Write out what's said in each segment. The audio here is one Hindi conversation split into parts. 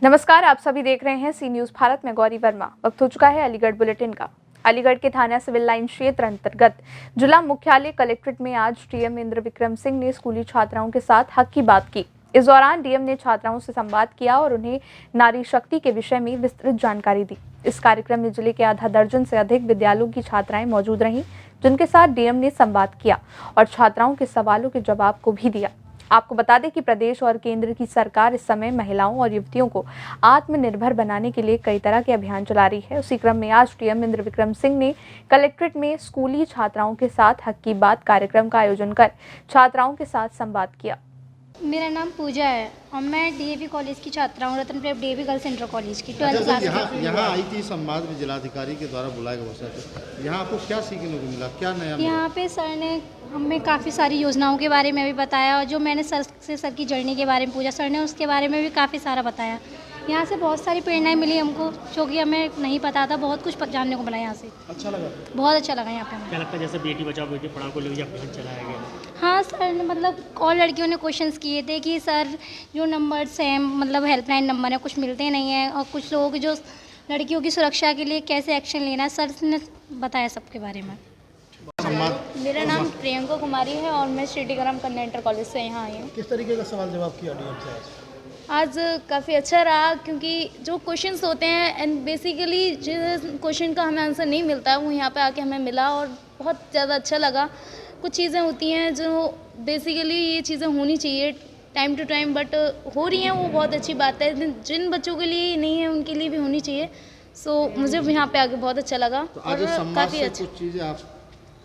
नमस्कार, आप सभी देख रहे हैं सी न्यूज़ भारत में गौरी वर्मा। वक्त हो चुका है अलीगढ़ बुलेटिन का। अलीगढ़ के थाना सिविल लाइन क्षेत्र अंतर्गत जिला मुख्यालय कलेक्ट्रेट में आज डीएम इंद्र विक्रम सिंह ने स्कूली छात्राओं के साथ हक की बात की। इस दौरान डीएम ने छात्राओं से संवाद किया और उन्हें नारी शक्ति के विषय में विस्तृत जानकारी दी। इस कार्यक्रम में जिले के आधा दर्जन से अधिक विद्यालयों की छात्राएं मौजूद रहीं, जिनके साथ डीएम ने संवाद किया और छात्राओं के सवालों के जवाब को भी दिया। आपको बता दें कि प्रदेश और केंद्र की सरकार इस समय महिलाओं और युवतियों को आत्मनिर्भर बनाने के लिए कई तरह के अभियान चला रही है। उसी क्रम में आज डीएम इंद्र विक्रम सिंह ने कलेक्ट्रेट में स्कूली छात्राओं के साथ हक की बात कार्यक्रम का आयोजन कर छात्राओं के साथ संवाद किया। मेरा नाम पूजा है और मैं डीएवी कॉलेज की छात्रा हूँ, Ratan Pratap DAV girls inter college की 12th क्लास की। यहाँ आई थी संवाद में जिलाधिकारी के द्वारा बुलाया गया था। यहाँ आपको क्या सीखने को मिला, क्या नया मिला? यहाँ पे सर ने हमें काफ़ी सारी योजनाओं के बारे में भी बताया और जो मैंने सर की जर्नी के बारे में पूछा, सर ने उसके बारे में भी काफ़ी सारा बताया। यहाँ से बहुत सारी प्रेरणाएं मिली हमको, जो कि हमें नहीं पता था। बहुत कुछ जानने को मिला यहाँ से। अच्छा लगा, बहुत अच्छा लगा यहाँ पे हमें। क्या लगता है जैसे बेटी बचाओ बेटी पढ़ाओ को लेकर अभियान चलाया गया? हाँ, सर ने मतलब और लड़कियों ने क्वेश्चंस किए थे कि सर जो नंबर्स हैं, मतलब हेल्पलाइन नंबर है, कुछ मिलते नहीं हैं और कुछ लोग जो लड़कियों की सुरक्षा के लिए कैसे एक्शन लेना है, सर ने बताया सबके बारे में। मेरा नाम प्रियंका कुमारी है और मैं श्रीटिकरम कन्या इंटर कॉलेज से यहाँ आई हूँ। किस तरीके का सवाल जवाब किया डीएम से आज काफ़ी अच्छा रहा, क्योंकि जो क्वेश्चंस होते हैं एंड बेसिकली जिस क्वेश्चन का हमें आंसर नहीं मिलता है वो यहाँ पे आके हमें मिला और बहुत ज़्यादा अच्छा लगा। कुछ चीज़ें होती हैं जो बेसिकली ये चीज़ें होनी चाहिए टाइम टू टाइम, बट हो रही हैं, वो बहुत अच्छी बात है। जिन बच्चों के लिए नहीं है उनके लिए भी होनी चाहिए। सो मुझे यहाँ पे आके बहुत अच्छा लगा और काफ़ी अच्छा। कुछ चीज़ें आप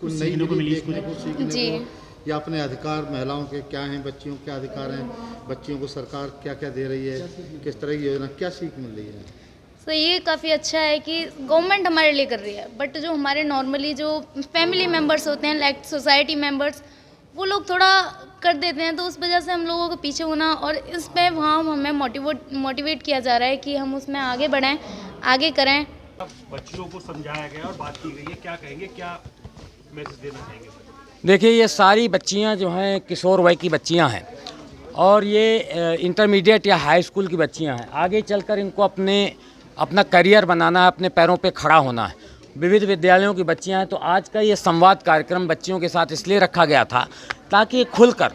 कुछ सीखने को मिली जी, या अपने अधिकार महिलाओं के क्या हैं, बच्चियों के क्या अधिकार हैं, बच्चियों को सरकार क्या क्या दे रही है, किस तरह की योजना, क्या सीख मिल रही है? तो ये काफ़ी अच्छा है कि गवर्नमेंट हमारे लिए कर रही है, बट जो हमारे नॉर्मली जो फैमिली मेम्बर्स होते हैं, लाइक सोसाइटी मेम्बर्स, वो लोग थोड़ा कर देते हैं। तो उस वजह से हम लोगों को पीछे होना और इस पे वहाँ हमें मोटिवेट किया जा रहा है कि हम उसमें आगे बढ़ें, आगे करें। बच्चियों को समझाया गया और बात की गई है, क्या कहेंगे, क्या मैसेज देना चाहेंगे? देखिए, ये सारी बच्चियां जो हैं किशोर वय की बच्चियां हैं और ये इंटरमीडिएट या हाई स्कूल की बच्चियां हैं। आगे चलकर इनको अपना करियर बनाना है, अपने पैरों पे खड़ा होना है। विविध विद्यालयों की बच्चियां हैं, तो आज का ये संवाद कार्यक्रम बच्चियों के साथ इसलिए रखा गया था ताकि खुलकर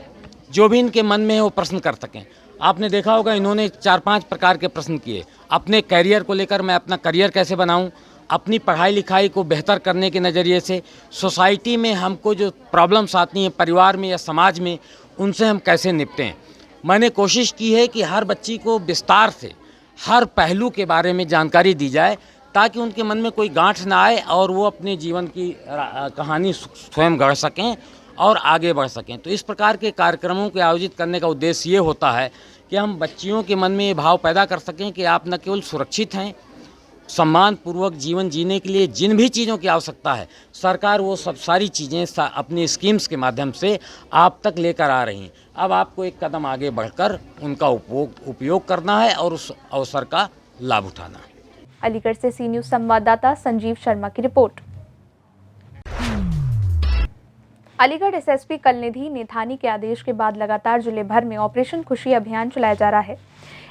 जो भी इनके मन में है वो प्रश्न कर सकें। आपने देखा होगा इन्होंने 4-5 प्रकार के प्रश्न किए अपने करियर को लेकर। मैं अपना करियर कैसे बनाऊं, अपनी पढ़ाई लिखाई को बेहतर करने के नज़रिए से, सोसाइटी में हमको जो प्रॉब्लम्स आती हैं परिवार में या समाज में, उनसे हम कैसे निपटें। मैंने कोशिश की है कि हर बच्ची को विस्तार से हर पहलू के बारे में जानकारी दी जाए ताकि उनके मन में कोई गांठ ना आए और वो अपने जीवन की कहानी स्वयं गढ़ सकें और आगे बढ़ सकें। तो इस प्रकार के कार्यक्रमों के आयोजित करने का उद्देश्य ये होता है कि हम बच्चियों के मन में ये भाव पैदा कर सकें कि आप न केवल सुरक्षित हैं, सम्मानपूर्वक जीवन जीने के लिए जिन भी चीज़ों की आवश्यकता है सरकार वो सब सारी चीज़ें अपनी स्कीम्स के माध्यम से आप तक लेकर आ रही हैं। अब आपको एक कदम आगे बढ़कर उनका उपयोग करना है और उस अवसर का लाभ उठाना है। अलीगढ़ से सी न्यूज़ संवाददाता संजीव शर्मा की रिपोर्ट। अलीगढ़ एसएसपी कलनिधि नेथानी के आदेश के बाद लगातार जिले भर में ऑपरेशन खुशी अभियान चलाया जा रहा है।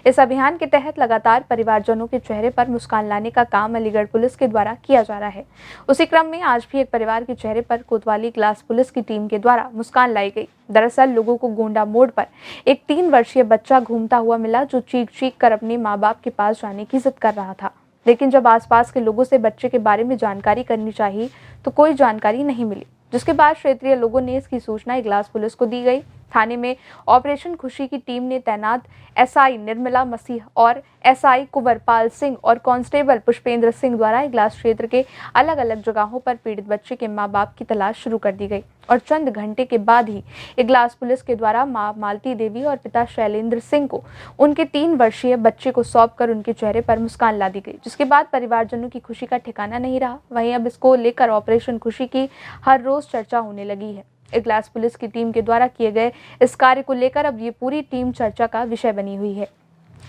इस अभियान के तहत लगातार परिवारजनों के चेहरे पर मुस्कान लाने का काम अलीगढ़ पुलिस के द्वारा किया जा रहा है। उसी क्रम में आज भी एक परिवार के चेहरे पर कोतवाली क्लास पुलिस की टीम के द्वारा मुस्कान लाई गई। दरअसल लोगों को गोंडा मोड़ पर एक 3 वर्षीय बच्चा घूमता हुआ मिला, जो चीख कर अपने माँ बाप के पास जाने की जिद कर रहा था। लेकिन जब आसपास के लोगों से बच्चे के बारे में जानकारी करनी चाहिए तो कोई जानकारी नहीं मिली, जिसके बाद क्षेत्रीय लोगों ने इसकी सूचना इगलास पुलिस को दी गई। थाने में ऑपरेशन खुशी की टीम ने तैनात एसआई निर्मला मसीह और एसआई कुंवरपाल सिंह और कांस्टेबल पुष्पेंद्र सिंह द्वारा इगलास क्षेत्र के अलग अलग जगहों पर पीड़ित बच्चे के मां बाप की तलाश शुरू कर दी गई और चंद घंटे के बाद ही इगलास पुलिस के द्वारा मां मालती देवी और पिता शैलेंद्र सिंह को उनके 3 वर्षीय बच्चे को सौंपकर उनके चेहरे पर मुस्कान ला दी गई, जिसके बाद परिवारजनों की खुशी का ठिकाना नहीं रहा। वहीं अब इसको लेकर ऑपरेशन खुशी की हर रोज चर्चा होने लगी है। इगलास पुलिस की टीम के द्वारा किए गए इस कार्य को लेकर अब ये पूरी टीम चर्चा का विषय बनी हुई है।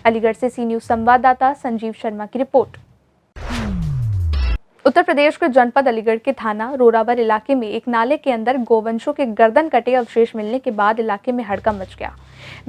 अलीगढ़ से सी न्यूज़ संवाददाता संजीव शर्मा की रिपोर्ट। उत्तर प्रदेश के जनपद अलीगढ़ के थाना रोरावर इलाके में एक नाले के अंदर गोवंशों के गर्दन कटे अवशेष मिलने के बाद इलाके में हड़कंप मच गया।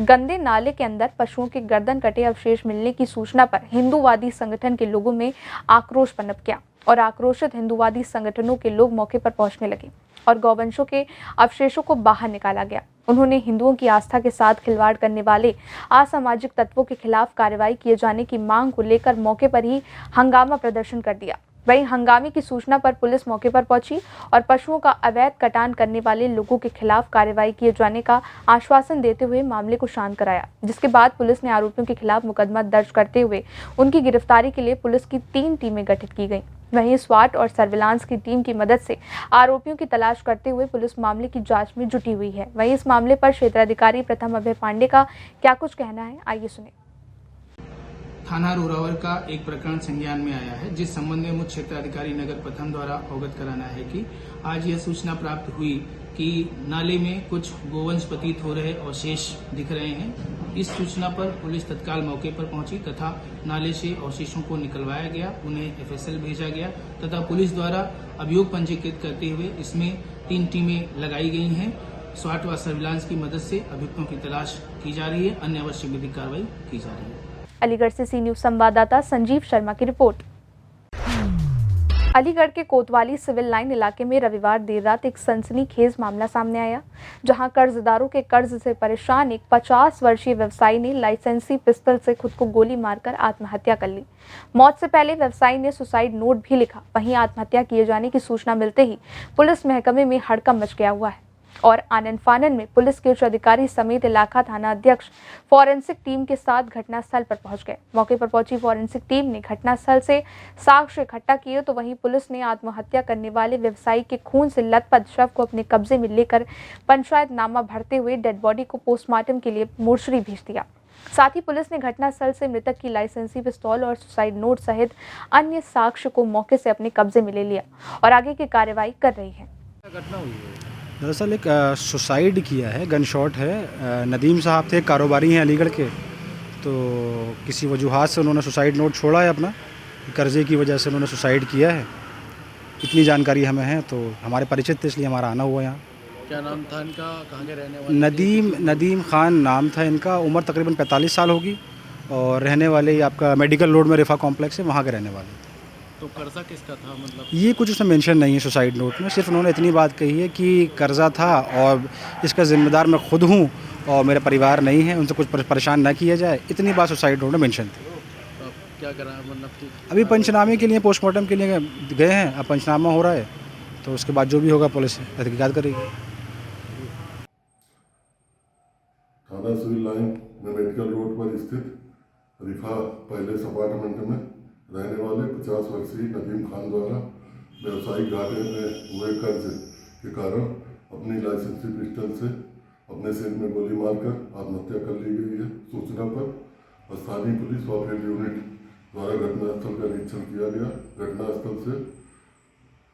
गंदे नाले के अंदर पशुओं के गर्दन कटे अवशेष मिलने की सूचना पर हिंदूवादी संगठन के लोगों में आक्रोश पनप गया और आक्रोशित हिंदूवादी संगठनों के लोग मौके पर पहुंचने लगे और गौवंशों के अवशेषों को बाहर निकाला गया। उन्होंने हिंदुओं की आस्था के साथ खिलवाड़ करने वाले असामाजिक तत्वों के खिलाफ कार्रवाई किए जाने की मांग को लेकर मौके पर ही हंगामा प्रदर्शन कर दिया। वहीं हंगामे की सूचना पर पुलिस मौके पर पहुंची और पशुओं का अवैध कटान करने वाले लोगों के खिलाफ कार्रवाई किए जाने का आश्वासन देते हुए मामले को शांत कराया, जिसके बाद पुलिस ने आरोपियों के खिलाफ मुकदमा दर्ज करते हुए उनकी गिरफ्तारी के लिए पुलिस की 3 टीमें गठित की गई। वहीं स्वाट और सर्विलांस की टीम की मदद से आरोपियों की तलाश करते हुए पुलिस मामले की जांच में जुटी हुई है। वहीं इस मामले पर क्षेत्राधिकारी प्रथम अभय पांडे का क्या कुछ कहना है, आइए सुने। थाना रोरावर का एक प्रकरण संज्ञान में आया है, जिस संबंध में मुख्य क्षेत्राधिकारी नगर प्रथम द्वारा अवगत कराना है कि आज यह सूचना प्राप्त हुई कि नाले में कुछ गोवंश प्रतीत हो रहे अवशेष दिख रहे हैं। इस सूचना पर पुलिस तत्काल मौके पर पहुंची तथा नाले से अवशेषों को निकलवाया गया, उन्हें एफएसएल भेजा गया तथा पुलिस द्वारा अभियोग पंजीकृत करते हुए इसमें 3 टीमें लगाई गई हैं। स्वाट व सर्विलांस की मदद से अभियुक्तों की तलाश की जा रही है, अन्य आवश्यक विधिक कार्रवाई की जा रही है। अलीगढ़ से सी न्यूज संवाददाता संजीव शर्मा की रिपोर्ट। अलीगढ़ के कोतवाली सिविल लाइन इलाके में रविवार देर रात एक सनसनीखेज मामला सामने आया, जहां कर्जदारों के कर्ज से परेशान एक 50 वर्षीय व्यवसायी ने लाइसेंसी पिस्तौल से खुद को गोली मारकर आत्महत्या कर ली। मौत से पहले व्यवसायी ने सुसाइड नोट भी लिखा। वहीं आत्महत्या किए जाने की सूचना मिलते ही पुलिस महकमे में हड़कंप मच गया हुआ है और आनन फानन में पुलिस के उच्च अधिकारी समेत इलाका थाना अध्यक्ष फॉरेंसिक टीम के साथ घटनास्थल पर पहुंच गए। मौके पर पहुंची फॉरेंसिक टीम ने घटनास्थल से साक्ष्य इकट्ठा किए तो वहीं पुलिस ने आत्महत्या करने वाले व्यवसायी के खून से लथपथ शव को अपने कब्जे में लेकर पंचायतनामा भरते हुए डेड बॉडी को पोस्टमार्टम के लिए मोर्चरी भेज दिया। साथ ही पुलिस ने घटनास्थल से मृतक की लाइसेंसी पिस्तौल और सुसाइड नोट सहित अन्य साक्ष्य को मौके से अपने कब्जे में ले लिया और आगे की कार्रवाई कर रही है। दरअसल एक सुसाइड किया है, गन शॉट है। नदीम साहब थे, कारोबारी हैं अलीगढ़ के, तो किसी वजूहात से उन्होंने सुसाइड नोट छोड़ा है अपना, कर्जे की वजह से उन्होंने सुसाइड किया है। इतनी जानकारी हमें है, तो हमारे परिचित थे इसलिए हमारा आना हुआ यहाँ। क्या नाम था इनका, कहाँ के रहने वाले? नदीम खान नाम था इनका, उम्र तकरीबन 45 साल होगी और रहने वाले आपका मेडिकल रोड में रिफा कॉम्प्लेक्स है, वहाँ के रहने वाले। तो कर्जा किसका था? मतलब ये कुछ उसमें मेंशन नहीं है सुसाइड नोट में, सिर्फ उन्होंने इतनी बात कही है कि कर्जा था और इसका जिम्मेदार मैं खुद हूँ और मेरा परिवार नहीं है, उनसे कुछ परेशान ना किया जाए, इतनी बात सुसाइड नोट में मेंशन थी। तो क्या करा मतलब कि अभी पंचनामे के लिए, पोस्टमार्टम के लिए गए हैं, अब पंचनामा हो रहा है तो उसके बाद जो भी होगा पुलिस तहकीकात करेगी। थाना सिविल लाइन में मेडिकल रोड पर स्थित रिफा पैलेस अपार्टमेंट में रहने वाले 50 वर्षीय नदीम खान द्वारा व्यवसायिक घाटे में हुए कर्ज के कारण अपनी लाइसेंसी पिस्टल से अपने सिर में गोली मारकर आत्महत्या कर ली गई है। सूचना पर स्थानीय पुलिस व फील्ड यूनिट द्वारा घटनास्थल का निरीक्षण किया गया। घटनास्थल से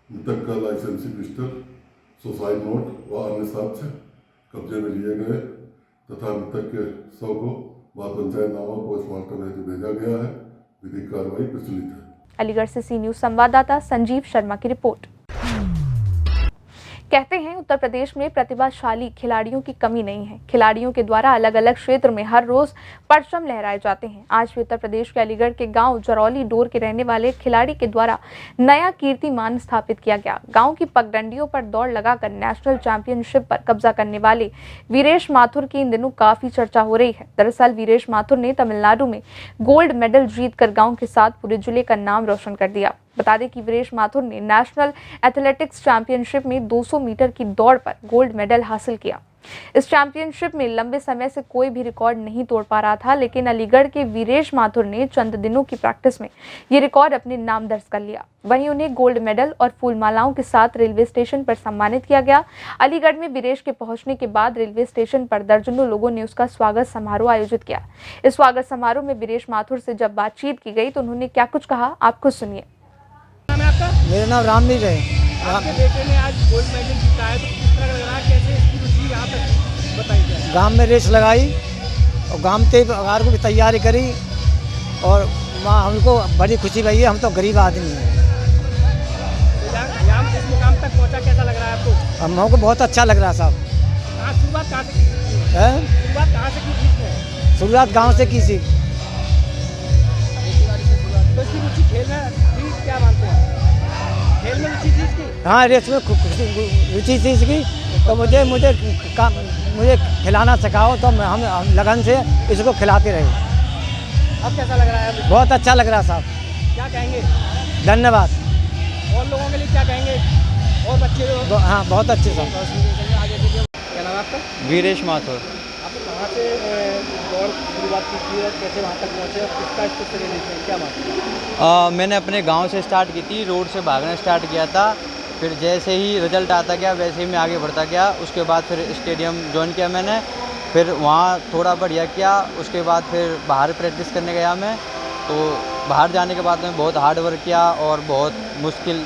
मृतक का लाइसेंसी पिस्टल, सुसाइड नोट व अन्य साक्ष्य कब्जे में लिए गए तथा मृतक के शव को बाद पंचायतनामा पोस्टमार्टम हेतु भेजा गया है। विधिक कार्रवाई प्रचलित है। अलीगढ़ से सी न्यूज संवाददाता संजीव शर्मा की रिपोर्ट। कहते हैं उत्तर प्रदेश में प्रतिभाशाली खिलाड़ियों की कमी नहीं है। खिलाड़ियों के द्वारा अलग अलग क्षेत्र में हर रोज परचम लहराए जाते हैं। आज भी उत्तर प्रदेश के अलीगढ़ के गांव जरौली डोर के रहने वाले खिलाड़ी के द्वारा नया कीर्तिमान स्थापित किया गया। गांव की पगडंडियों पर दौड़ लगाकर नेशनल चैंपियनशिप पर कब्जा करने वाले वीरेश माथुर की इन दिनों काफी चर्चा हो रही है। दरअसल वीरेश माथुर ने तमिलनाडु में गोल्ड मेडल जीतकर गाँव के साथ पूरे जिले का नाम रोशन कर दिया। बता दें कि वीरेश माथुर ने नेशनल एथलेटिक्स चैंपियनशिप में 200 मीटर की दौड़ पर गोल्ड मेडल हासिल किया। इस चैंपियनशिप में लंबे समय से कोई भी रिकॉर्ड नहीं तोड़ पा रहा था, लेकिन अलीगढ़ के वीरेश माथुर ने चंद दिनों की प्रैक्टिस में ये रिकॉर्ड अपने नाम दर्ज कर लिया। वहीं उन्हें गोल्ड मेडल और फूलमालाओं के साथ रेलवे स्टेशन पर सम्मानित किया गया। अलीगढ़ में वीरेश के पहुंचने के बाद रेलवे स्टेशन पर दर्जनों लोगों ने उसका स्वागत समारोह आयोजित किया। इस स्वागत समारोह में वीरेश माथुर से जब बातचीत की गई तो उन्होंने क्या कुछ कहा, आप खुद सुनिए। मेरा नाम रामवीर है। आपके बेटे ने आज गोल्ड मेडल जीता है, तो किस तरह लग रहा है, कैसे इसकी रुचि यहाँ तक बताइए? गांव में रेस लगाई और गांव के अगार को भी तैयारी करी और हमको बड़ी खुशी भई है। हम तो गरीब आदमी हैं, हम हमको बहुत अच्छा लग रहा साहब। शुरुआत कहाँ से की? हैं? शुरुआत कहाँ से की थी इसने? शुरुआत गांव से की थी। तो इसकी रुचि खेल में थी, क्या मानते हैं? खेल में रुचि थी इसकी? हाँ, रेस में रुचि थी इसकी, तो मुझे खिलाना सिखाओ, तो हम लगन से इसको खिलाते रहे। अब कैसा लग रहा है अभी? बहुत अच्छा लग रहा साहब। क्या कहेंगे धन्यवाद। और लोगों के लिए क्या कहेंगे? और बच्चे लोग? हाँ, बहुत अच्छे साहब। क्या नाम है आपका? वीरेश माथुर। आप कहाँ से दौड़ शुरुआत की है, कैसे वहाँ तक पहुँचे और किसका इसको श्रेय लेते हैं, क्या मानते हैं? मैंने अपने गांव से स्टार्ट की थी, रोड से भागना स्टार्ट किया था। फिर जैसे ही रिजल्ट आता गया वैसे ही मैं आगे बढ़ता गया। उसके बाद फिर स्टेडियम ज्वाइन किया मैंने, फिर वहाँ थोड़ा बढ़िया किया। उसके बाद फिर बाहर प्रैक्टिस करने गया मैं। तो बाहर जाने के बाद मैं बहुत हार्ड वर्क किया और बहुत मुश्किल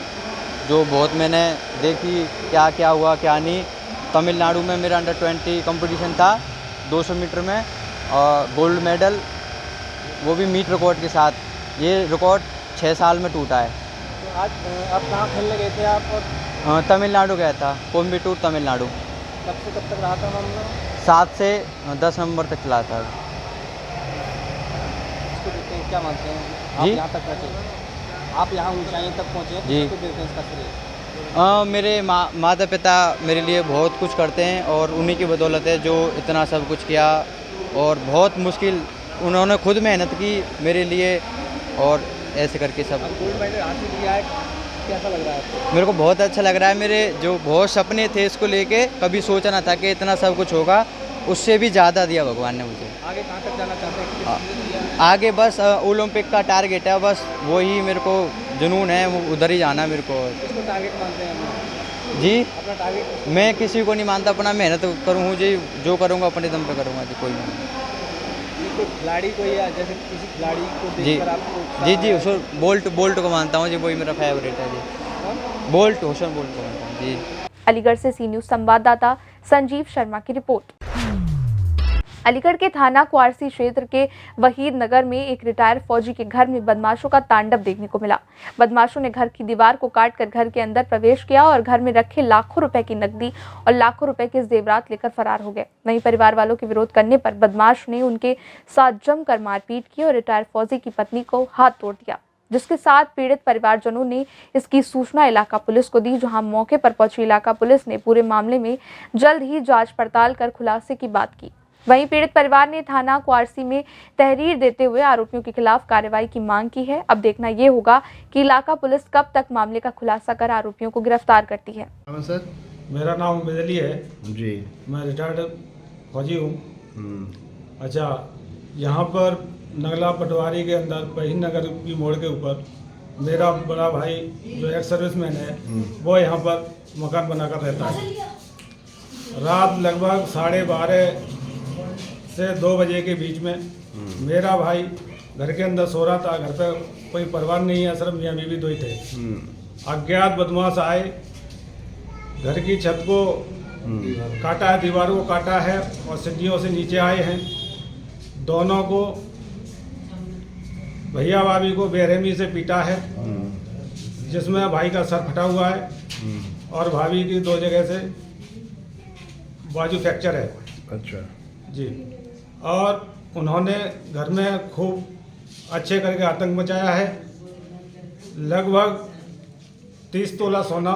जो बहुत मैंने देखी क्या क्या हुआ क्या नहीं। तमिलनाडु में मेरा अंडर 20 कंपटीशन था 200 मीटर में, और गोल्ड मेडल, वो भी मीट रिकॉर्ड के साथ। ये रिकॉर्ड 6 साल में टूटा है। तो आज आप कहाँ खेलने गए थे आप? और तमिलनाडु गया था, कोयम्बटूर तमिलनाडु। कब से कब तक रहा था मामला? 7 से 10 नवंबर तक चला था। इसको देखते हैं, क्या मानते हैं आप जी? यहाँ तक पहुँचे, आप यहाँ ऊंचाई तक पहुँचे, जी। किसको देते हैं इसका श्रेय? मेरे माता पिता मेरे लिए बहुत कुछ करते हैं और उन्हीं की बदौलत है जो इतना सब कुछ किया। और बहुत मुश्किल उन्होंने खुद मेहनत की मेरे लिए, और ऐसे करके सब। अब गोल्ड मेडल हासिल किया है, कैसा लग रहा है आपको? मेरे को बहुत अच्छा लग रहा है। मेरे जो बहुत सपने थे इसको लेके, कभी सोचा ना था कि इतना सब कुछ होगा, उससे भी ज़्यादा दिया भगवान ने मुझे। आगे कहाँ तक जाना चाहते हैं? किस चीज़ में दिया? आगे बस ओलंपिक का टारगेट है, बस वही मेरे को जुनून है, वो उधर ही जाना है मेरे को। किसको टारगेट मानते हैं आप? जी, अपना टारगेट? मैं किसी को नहीं मानता, अपना मेहनत करूँ जी, जो करूँगा अपने दम पे करूँगा जी, कोई नहीं। ये कोई खिलाड़ी को या जैसे किसी खिलाड़ी को जी देखकर आपको उत्साह जी जी है? उसको बोल्ट को मानता हूँ जी, वही मेरा फेवरेट है जी। कौन? हुसैन बोल्ट को मानता हूँ जी। अलीगढ़ से सी न्यूज़ संवाददाता संजीव शर्मा की रिपोर्ट। अलीगढ़ के थाना क्वारसी क्षेत्र के वहीद नगर में एक रिटायर्ड फौजी के घर में बदमाशों का तांडव देखने को मिला। बदमाशों ने घर की दीवार को काटकर घर के अंदर प्रवेश किया और घर में रखे लाखों रुपए की नकदी और लाखों रुपए के जेवरात लेकर फरार हो गए। वहीं परिवार वालों के विरोध करने पर बदमाश ने उनके साथ जमकर मारपीट की और रिटायर्ड फौजी की पत्नी को हाथ तोड़ दिया, जिसके साथ पीड़ित परिवारजनों ने इसकी सूचना इलाका पुलिस को दी, जहां मौके पर पहुंची इलाका पुलिस ने पूरे मामले में जल्द ही जांच पड़ताल कर खुलासे की बात की। वहीं पीड़ित परिवार ने थाना क्वारसी में तहरीर देते हुए आरोपियों के खिलाफ कार्रवाई की मांग की है। अब देखना ये होगा कि इलाका पुलिस कब तक मामले का खुलासा कर आरोपियों को गिरफ्तार करती है। सर मेरा नाम बिजली है जी। मैं रिटायर्ड फौजी हूँ। अच्छा, यहाँ पर नगला पटवारी के अंदर वहीद नगर की मोड़ के ऊपर मेरा बड़ा भाई जो एक्स सर्विसमैन है वो यहाँ पर मकान बनाकर रहता है। रात लगभग 12:30 से 2 बजे के बीच में मेरा भाई घर के अंदर सो रहा था। घर पे कोई परिवार नहीं है, सिर्फ मियाँ बीवी दो ही थे। अज्ञात बदमाश आए, घर की छत को काटा है, दीवारों को काटा है और सीढ़ियों से नीचे आए हैं। दोनों को, भैया भाभी को बेरहमी से पीटा है, जिसमें भाई का सर फटा हुआ है और भाभी की 2 जगह से बाजू फ्रैक्चर है। अच्छा जी। और उन्होंने घर में खूब अच्छे करके आतंक मचाया है। लगभग 30 तोला सोना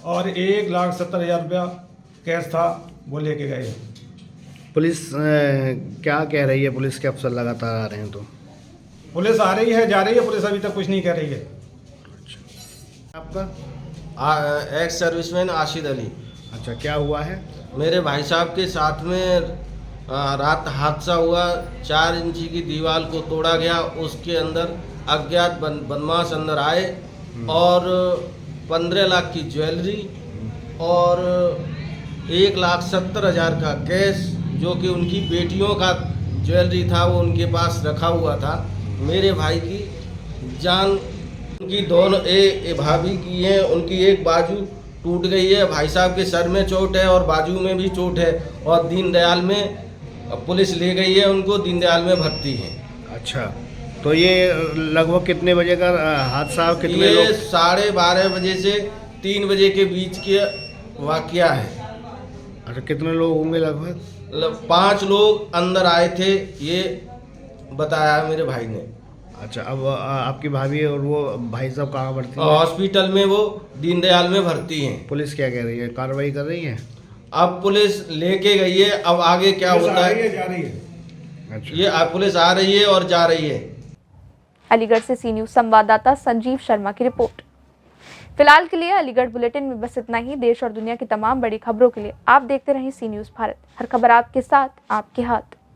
और 1,70,000 रुपया कैश था, वो लेके गए। पुलिस क्या कह रही है? पुलिस के अफसर लगातार आ रहे हैं, तो पुलिस आ रही है, जा रही है, पुलिस अभी तक कुछ नहीं कह रही है। आपका एक्स सर्विसमैन आशिद अली। अच्छा, क्या हुआ है? मेरे भाई साहब के साथ में रात हादसा हुआ। 4 इंची की दीवार को तोड़ा गया, उसके अंदर अज्ञात बदमाश अंदर आए और 15 लाख की ज्वेलरी और 1,70,000 का कैश, जो कि उनकी बेटियों का ज्वेलरी था, वो उनके पास रखा हुआ था। मेरे भाई की जान, उनकी दोनों भाभी की है, उनकी एक बाजू टूट गई है, भाई साहब के सर में चोट है और बाजू में भी चोट है, और दीनदयाल में पुलिस ले गई है उनको, दीनदयाल में भर्ती है। अच्छा, तो ये लगभग कितने बजे का हादसा? कितने ये लोग? 12:30 बजे से 3 बजे के बीच के वाकया है। अच्छा, कितने लोग होंगे लगभग? 5 लोग अंदर आए थे, ये बताया मेरे भाई ने। अच्छा, अब आपकी भाभी और वो भाई साहब कहाँ भर्ती हैं? हॉस्पिटल में, वो दीनदयाल में भर्ती हैं। पुलिस क्या कह रही है, कार्रवाई कर रही है? अब पुलिस लेके गई है, अब आगे क्या होता है। जा रही है। अच्छा, ये पुलिस आ रही है और जा रही है। अलीगढ़ से सी न्यूज़ संवाददाता संजीव शर्मा की रिपोर्ट। फिलहाल के लिए अलीगढ़ बुलेटिन में बस इतना ही। देश और दुनिया की तमाम बड़ी खबरों के लिए आप देखते रहें सी न्यूज़ भारत। हर खबर आपके साथ, आपके हाथ।